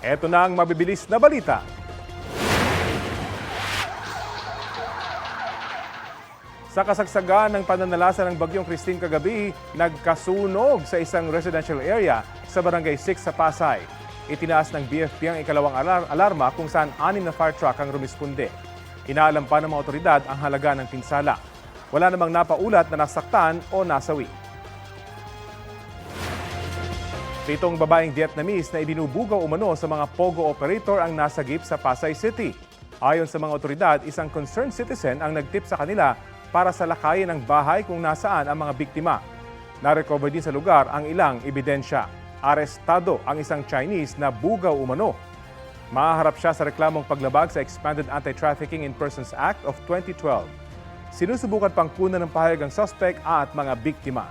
Ito na ang mabibilis na balita. Sa kasagsagan ng pananalasa ng Bagyong Christine kagabi, nagkasunog sa isang residential area sa Barangay 6 sa Pasay. Itinaas ng BFP ang ikalawang alarma kung saan 6 na fire truck ang rumisponde. Inaalam pa ng mga otoridad ang halaga ng pinsala. Wala namang napaulat na nasaktan o nasawi. 7 babaeng Vietnamese na ibinubugaw umano sa mga pogo operator ang nasagip sa Pasay City. Ayon sa mga otoridad, isang concerned citizen ang nagtip sa kanila para salakayin ang bahay kung nasaan ang mga biktima. Na-recover din sa lugar ang ilang ebidensya. Arestado ang isang Chinese na bugaw umano. Mahaharap siya sa reklamong paglabag sa Expanded Anti-Trafficking in Persons Act of 2012. Sinusubukan pang kunan ng pahayag ang suspect at mga biktima.